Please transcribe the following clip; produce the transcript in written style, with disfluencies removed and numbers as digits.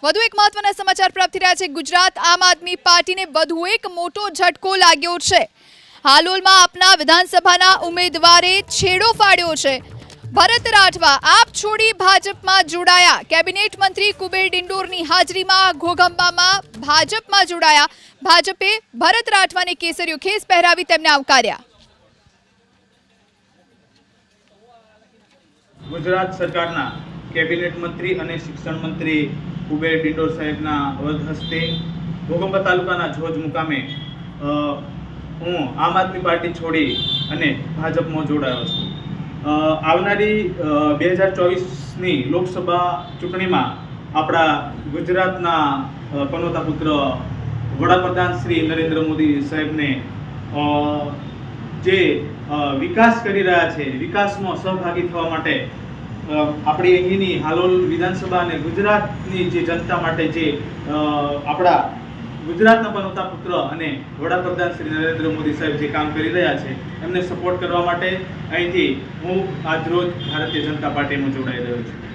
વધુ એક મહત્વના સમાચાર પ્રાપ્ત થઈ રહ્યા છે। ગુજરાત આમ આદમી પાર્ટીને વધુ એક મોટો ઝટકો લાગ્યો છે। હાલોલમાં આપના વિધાનસભાના ઉમેદવારે છેડો ફાડ્યો છે। ભરત રાઠવા આપ છોડી ભાજપમાં જોડાયા। કેબિનેટ મંત્રી કુબેર ડિંડોરની હાજરીમાં ઘોઘંબામાં ભાજપમાં જોડાયા। ભાજપે ભરત રાઠવાને કેસરીયો ખેસ પહેરાવી તેમને આવકાર્યા। गुजरात सरकारना कैबिनेट मंत्री और शिक्षण मंत्री कुबेर डिंडोर साहेबना वध हस्ते घोघंबा तालुकाना जोज मुकामे हूँ आम आदमी पार्टी छोड़ी अने भाजपमां जोड़ायो छुं। आवनारी 2024 लोकसभा चूंटणीमां आपणा गुजरातना पनोता पुत्र वडाप्रधान श्री नरेन्द्र मोदी साहेबने जे विकास करी रह्या छे विकासमां सहभागी थवा माटे આપણી અહીંની હાલોલ વિધાનસભા અને ગુજરાતની જે જનતા માટે જે આપણા ગુજરાતના પનોતા પુત્ર અને વડાપ્રધાન શ્રી નરેન્દ્ર મોદી સાહેબ જે કામ કરી રહ્યા છે એમને સપોર્ટ કરવા માટે અહીંથી હું આજ રોજ ભારતીય જનતા પાર્ટીમાં જોડાઈ રહ્યો છું।